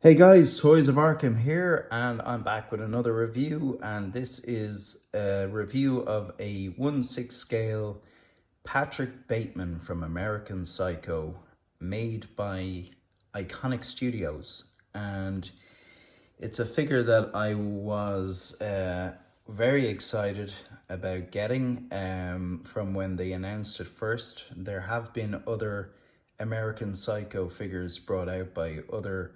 Hey guys, Toys of Arkham here, and I'm back with another review, and this is a review of a 1/6 scale Patrick Bateman from American Psycho, made by Iconiq Studios, and it's a figure that I was very excited about getting from when they announced it first. There have been other American Psycho figures brought out by other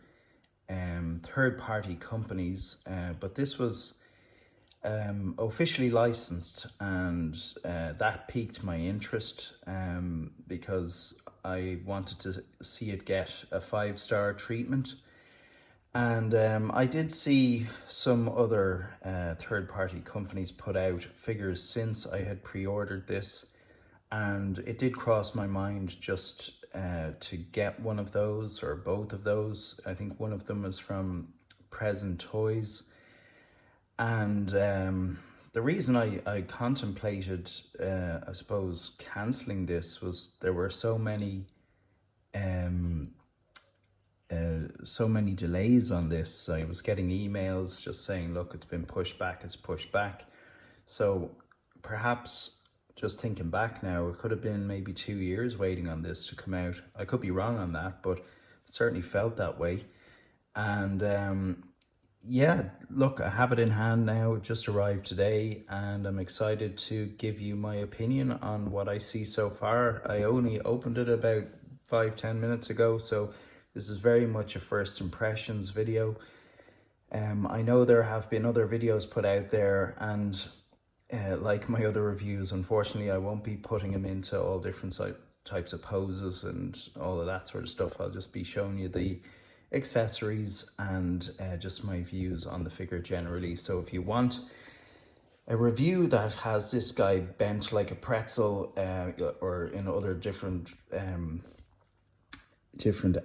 third-party companies, but this was officially licensed, and that piqued my interest because I wanted to see it get a 5-star treatment. And I did see some other third-party companies put out figures since I had pre-ordered this, and it did cross my mind just to get one of those or both of those. I think one of them is from Present Toys, and the reason I contemplated I suppose cancelling this was there were so many delays on this. I was getting emails just saying, look, it's been pushed back, it's pushed back. So perhaps, just thinking back now, it could have been maybe 2 years waiting on this to come out. I could be wrong on that, but it certainly felt that way. And yeah, look, I have it in hand now. It just arrived today, and I'm excited to give you my opinion on what I see so far. I only opened it about 5-10 minutes ago, so this is very much a first impressions video. I know there have been other videos put out there, and like my other reviews, unfortunately, I won't be putting them into all different types of poses and all of that sort of stuff. I'll just be showing you the accessories and just my views on the figure generally. So if you want a review that has this guy bent like a pretzel, or in other different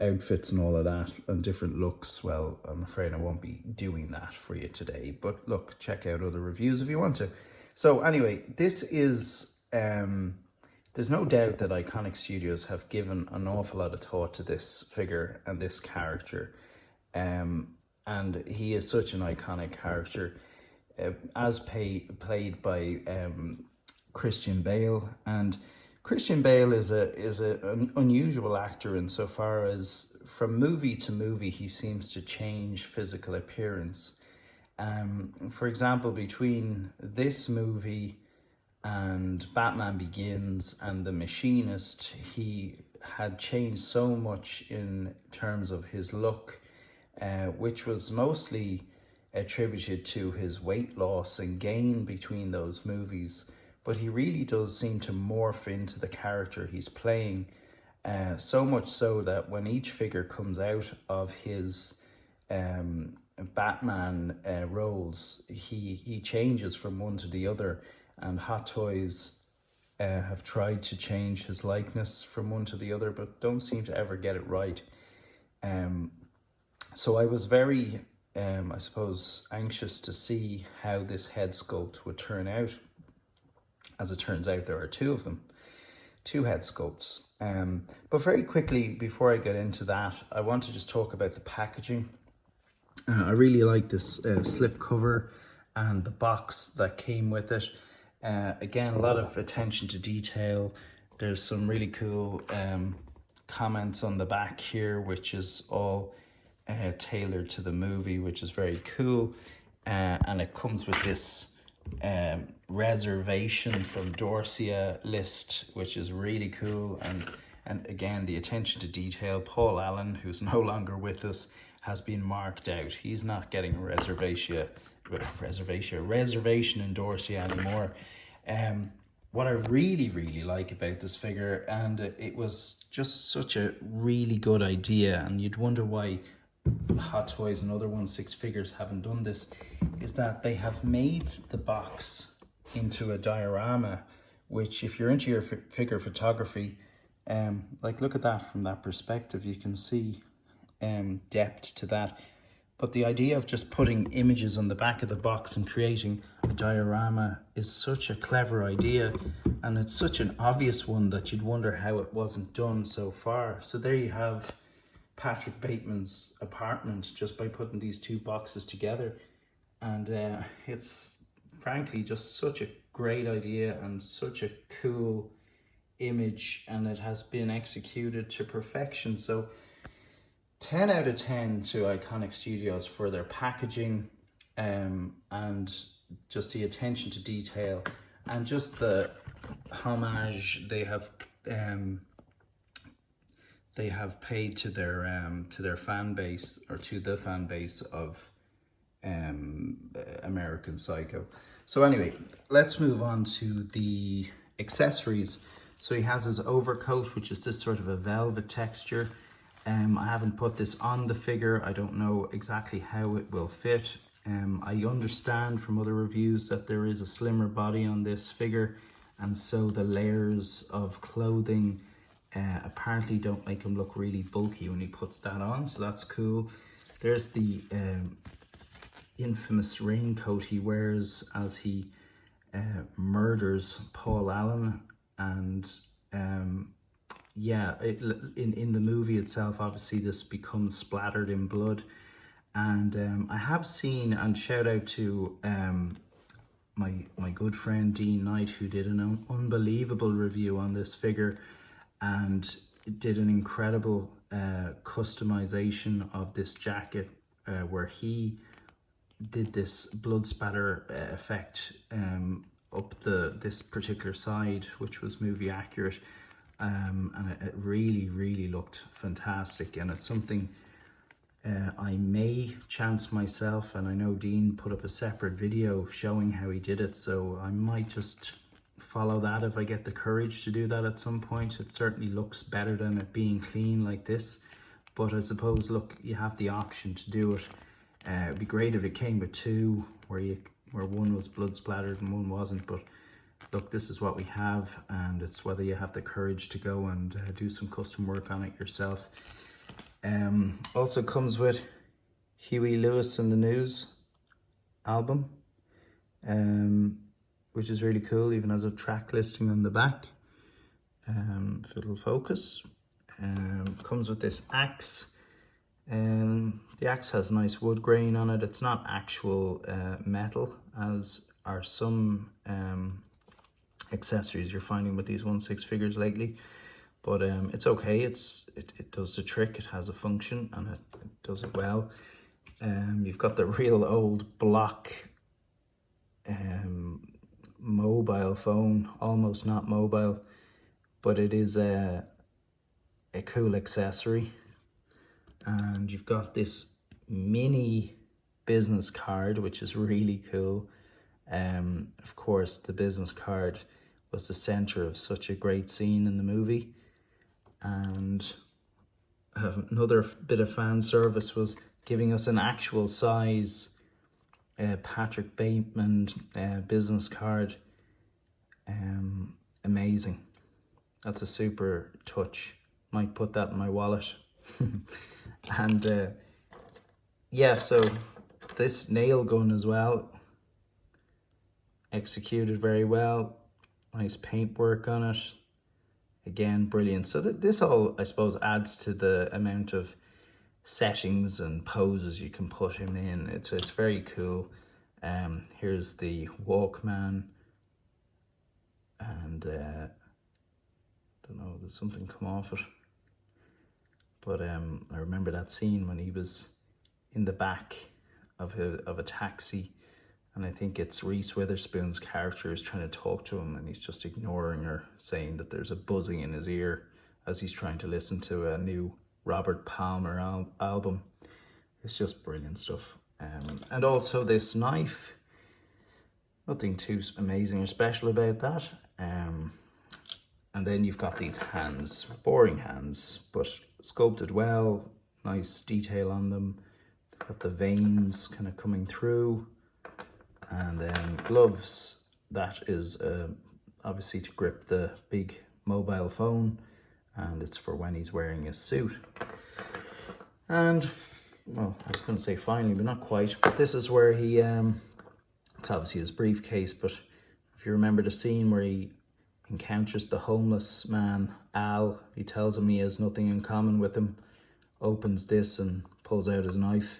outfits and all of that, and different looks, well, I'm afraid I won't be doing that for you today. But look, check out other reviews if you want to. So anyway, this is, there's no doubt that Iconiq Studios have given an awful lot of thought to this figure and this character. And he is such an iconic character, as played by Christian Bale. And Christian Bale is an unusual actor insofar as from movie to movie he seems to change physical appearance. For example, between this movie and Batman Begins and The Machinist, he had changed so much in terms of his look, which was mostly attributed to his weight loss and gain between those movies. But he really does seem to morph into the character he's playing, so much so that when each figure comes out of his Batman roles, he changes from one to the other, and Hot Toys have tried to change his likeness from one to the other, but don't seem to ever get it right. So I was very, I suppose, anxious to see how this head sculpt would turn out. As it turns out, there are two of them, two head sculpts. But very quickly, before I get into that, I want to just talk about the packaging. I really like this slip cover and the box that came with it. Again, a lot of attention to detail. There's some really cool comments on the back here, which is all tailored to the movie, which is very cool. And it comes with this reservation from Dorsia list, which is really cool. And again, the attention to detail. Paul Allen, who's no longer with us, has been marked out. He's not getting a reservation in Dorsia anymore. What I really like about this figure, and it was just such a really good idea, and you'd wonder why Hot Toys and other 1/6 figures haven't done this, is that they have made the box into a diorama, which, if you're into your figure photography, like, look at that from that perspective, you can see depth to that. But the idea of just putting images on the back of the box and creating a diorama is such a clever idea, and it's such an obvious one that you'd wonder how it wasn't done so far. So there you have Patrick Bateman's apartment just by putting these two boxes together. And it's frankly just such a great idea and such a cool image, and it has been executed to perfection. So 10 out of 10 to Iconiq Studios for their packaging, and just the attention to detail and just the homage they have paid to their fan base, or to the fan base of American Psycho. So anyway, let's move on to the accessories. So he has his overcoat, which is this sort of a velvet texture. I haven't put this on the figure. I don't know exactly how it will fit. I understand from other reviews that there is a slimmer body on this figure, and so the layers of clothing apparently don't make him look really bulky when he puts that on, so that's cool. There's the infamous raincoat he wears as he murders Paul Allen, and yeah, in the movie itself, obviously this becomes splattered in blood. And I have seen, and shout out to my good friend Dean Knight, who did an unbelievable review on this figure and did an incredible customization of this jacket, where he did this blood spatter effect up this particular side, which was movie accurate, and it really looked fantastic. And it's something I may chance myself, and I know Dean put up a separate video showing how he did it, so I might just follow that if I get the courage to do that at some point. It certainly looks better than it being clean like this, but I suppose, look, you have the option to do it. It'd be great if it came with two, where one was blood splattered and one wasn't, but look, this is what we have, and it's whether you have the courage to go and do some custom work on it yourself. Also comes with Huey Lewis and the News album, which is really cool. Even has a track listing on the back, if it'll focus. Comes with this axe. The axe has nice wood grain on it. It's not actual metal, as are some accessories you're finding with these 1/6 figures lately, but it's okay. It does the trick. It has a function, and it does it well. You've got the real old block mobile phone, almost not mobile, but it is a cool accessory. And you've got this mini business card, which is really cool. Of course, the business card was the center of such a great scene in the movie. And another bit of fan service was giving us an actual size Patrick Bateman business card. Amazing. That's a super touch. Might put that in my wallet. And yeah, so this nail gun as well, executed very well. Nice paintwork on it. Again, brilliant. So this all, I suppose, adds to the amount of settings and poses you can put him in. It's very cool. Here's the Walkman, and don't know, did something come off it? But I remember that scene when he was in the back of a taxi, and I think it's Reese Witherspoon's character is trying to talk to him, and he's just ignoring her, saying that there's a buzzing in his ear as he's trying to listen to a new Robert Palmer album. It's just brilliant stuff. And also this knife, nothing too amazing or special about that. And then you've got these hands, boring hands, but sculpted well, nice detail on them. They've got the veins kind of coming through. And then gloves, that is obviously to grip the big mobile phone, and it's for when he's wearing his suit. And, well, I was going to say finally, but not quite, but this is where he, it's obviously his briefcase, but if you remember the scene where he encounters the homeless man, Al, he tells him he has nothing in common with him, opens this and pulls out his knife.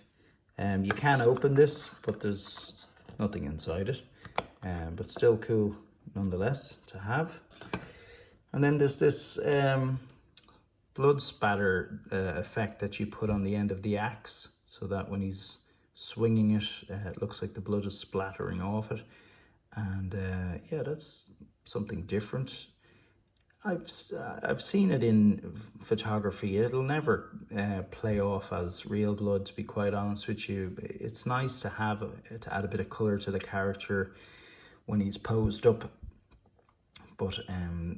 You can open this, but there's nothing inside it. But still cool nonetheless to have. And then there's this blood spatter effect that you put on the end of the axe, so that when he's swinging it, it looks like the blood is splattering off it. And yeah, that's something different. I've seen it in photography. It'll never play off as real blood, to be quite honest with you. It's nice to have to add a bit of color to the character when he's posed up. But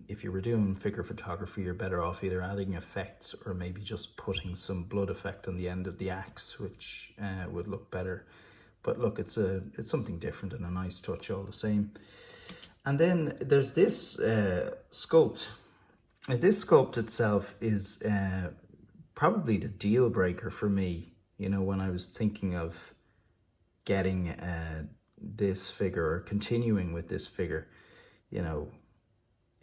if you were doing figure photography, you're better off either adding effects or maybe just putting some blood effect on the end of the axe, which would look better. But look, it's something different and a nice touch all the same. And then there's this sculpt. This sculpt itself is probably the deal breaker for me. You know, when I was thinking of getting this figure or continuing with this figure, you know,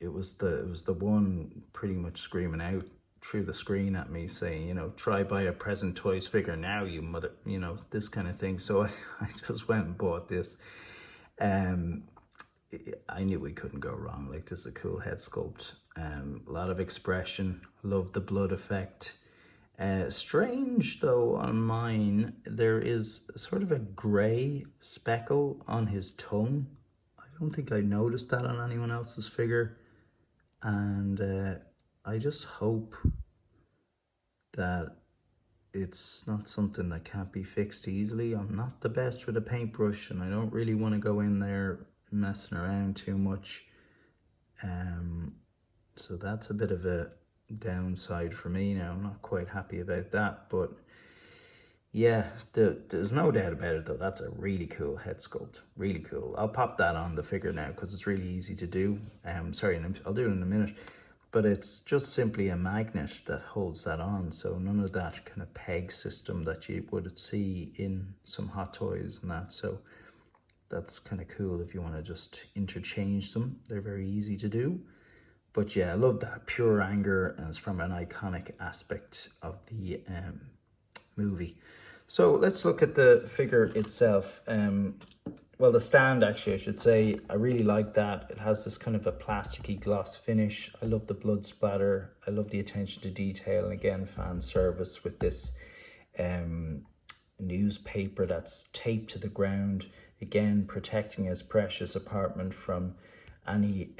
it was the one pretty much screaming out through the screen at me saying, you know, try buy a present toys figure now, you mother, you know, this kind of thing. So I just went and bought this. I knew we couldn't go wrong. Like, this is a cool head sculpt. A lot of expression. Love the blood effect. Strange though, on mine, there is sort of a gray speckle on his tongue. I don't think I noticed that on anyone else's figure. And I just hope that it's not something that can't be fixed easily. I'm not the best with a paintbrush, and I don't really want to go in there messing around too much. So that's a bit of a downside for me now. I'm not quite happy about that, but yeah, there's no doubt about it though. That's a really cool head sculpt, really cool. I'll pop that on the figure now because it's really easy to do. Sorry, I'll do it in a minute. But it's just simply a magnet that holds that on, so none of that kind of peg system that you would see in some Hot Toys and that. So that's kind of cool if you want to just interchange them. They're very easy to do. But yeah, I love that pure anger, and it's from an iconic aspect of the movie. So let's look at the figure itself. Well, the stand, actually, I should say, I really like that. It has this kind of a plasticky gloss finish. I love the blood splatter. I love the attention to detail. And again, fan service with this newspaper that's taped to the ground. Again, protecting his precious apartment from any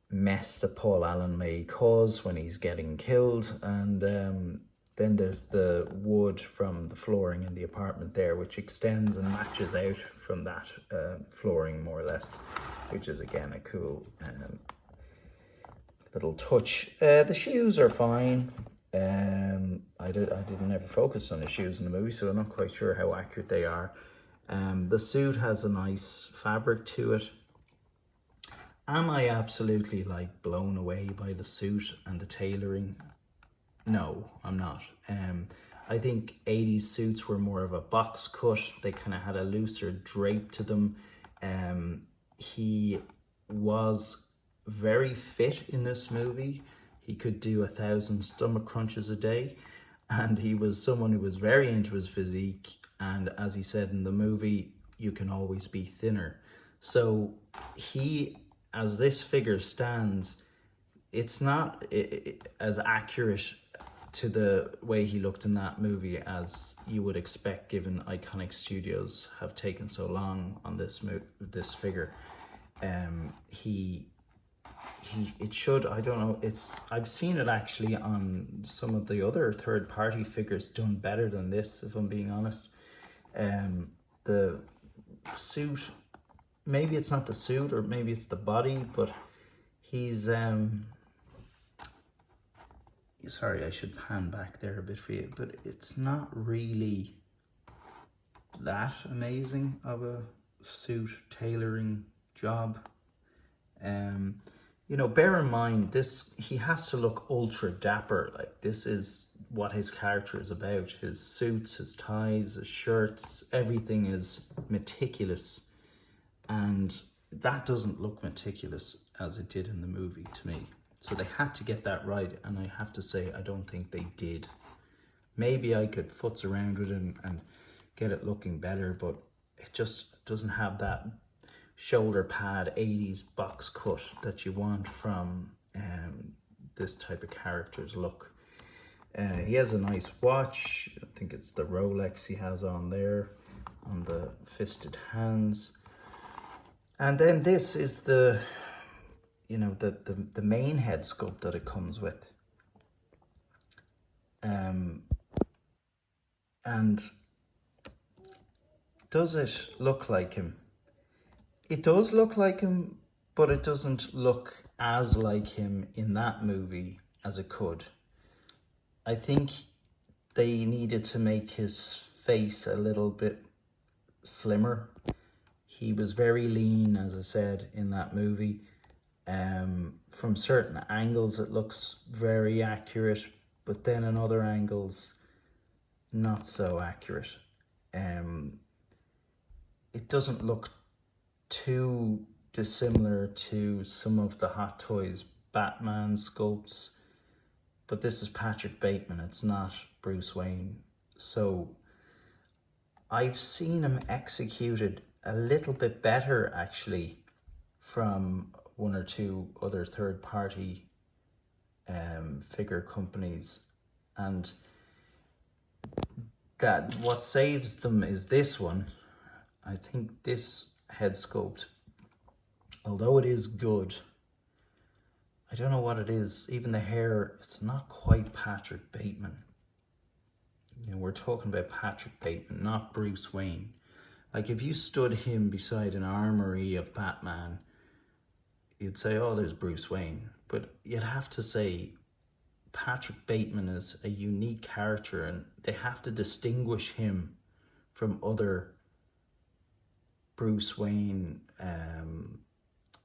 mess that Paul Allen may cause when he's getting killed. And then there's the wood from the flooring in the apartment there, which extends and matches out from that flooring more or less, which is again a cool little touch. The shoes are fine. I didn't ever focus on the shoes in the movie, so I'm not quite sure how accurate they are. The suit has a nice fabric to it. Am I absolutely like blown away by the suit and the tailoring? No, I'm not. I think 80s suits were more of a box cut. They kind of had a looser drape to them. He was very fit in this movie. He could do 1,000 stomach crunches a day. And he was someone who was very into his physique. And as he said in the movie, you can always be thinner. So he, as this figure stands, it's not as accurate to the way he looked in that movie as you would expect, given Iconiq Studios have taken so long on this figure. It should, I don't know, I've seen it actually on some of the other third-party figures done better than this, if I'm being honest. The suit, maybe it's not the suit or maybe it's the body, but he's sorry, I should pan back there a bit for you, but it's not really that amazing of a suit tailoring job. You know, bear in mind, he has to look ultra dapper. Like, this is what his character is about. His suits, his ties, his shirts, everything is meticulous. And that doesn't look meticulous as it did in the movie to me. So they had to get that right, and I have to say, I don't think they did. Maybe I could futz around with it and get it looking better, but it just doesn't have that shoulder pad 80s box cut that you want from this type of character's look. He has a nice watch. I think it's the Rolex he has on there on the fisted hands. And then this is the, you know, the main head sculpt that it comes with. And does it look like him? It does look like him, but it doesn't look as like him in that movie as it could. I think they needed to make his face a little bit slimmer. He was very lean, as I said, in that movie. From certain angles it looks very accurate, but then in other angles not so accurate. It doesn't look too dissimilar to some of the Hot Toys Batman sculpts, but this is Patrick Bateman, it's not Bruce Wayne. So I've seen him executed a little bit better actually from one or two other third-party figure companies, and that what saves them is this one. I think this head sculpt, although it is good, I don't know what it is. Even the hair, it's not quite Patrick Bateman. You know, we're talking about Patrick Bateman, not Bruce Wayne. Like if you stood him beside an armory of Batman, you'd say, oh, there's Bruce Wayne. But you'd have to say Patrick Bateman is a unique character, and they have to distinguish him from other Bruce Wayne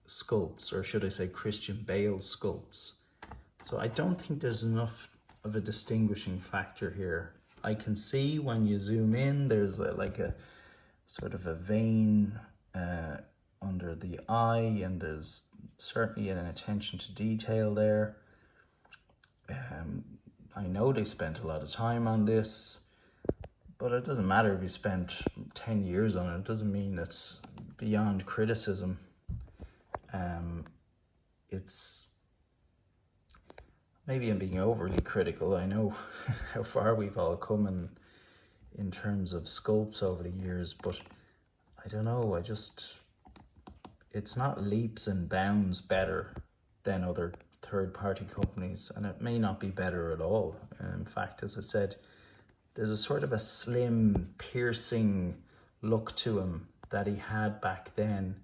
sculpts, or should I say Christian Bale sculpts. So I don't think there's enough of a distinguishing factor here. I can see when you zoom in, there's like a sort of a vein under the eye, and there's certainly an attention to detail there. I know they spent a lot of time on this, but it doesn't matter if you spent 10 years on it. It doesn't mean it's beyond criticism. It's maybe I'm being overly critical. I know how far we've all come in terms of sculpts over the years, but I don't know, it's not leaps and bounds better than other third-party companies, and it may not be better at all. In fact, as I said, there's a sort of a slim, piercing look to him that he had back then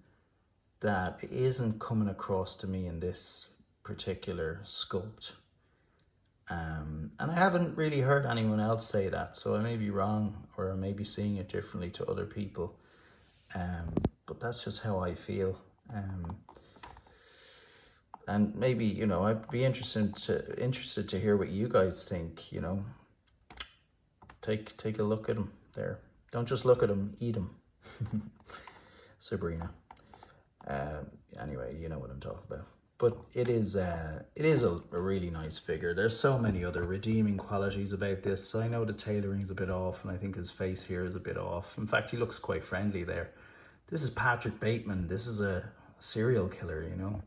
that isn't coming across to me in this particular sculpt. And I haven't really heard anyone else say that, so I may be wrong, or I may be seeing it differently to other people. But that's just how I feel. And maybe, you know, I'd be interested to hear what you guys think. You know, take a look at them there. Don't just look at them, eat them. Sabrina. Anyway, you know what I'm talking about. But it is a really nice figure. There's so many other redeeming qualities about this. I know the tailoring's a bit off, and I think his face here is a bit off. In fact, he looks quite friendly there. This is Patrick Bateman. This is a serial killer, you know.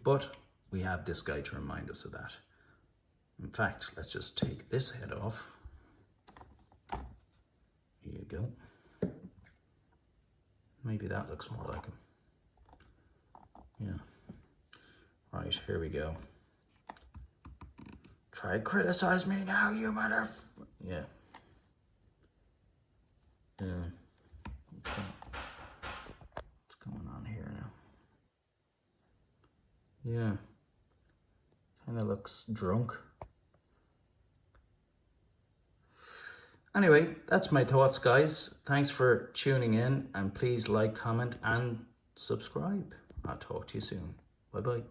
But we have this guy to remind us of that. In fact, let's just take this head off. Here you go. Maybe that looks more like him. Yeah. Right, here we go. Try to criticize me now, you mother... Yeah. Yeah. What's going on here now? Yeah. Kind of looks drunk. Anyway, that's my thoughts, guys. Thanks for tuning in, and please like, comment, and subscribe. I'll talk to you soon. Bye-bye.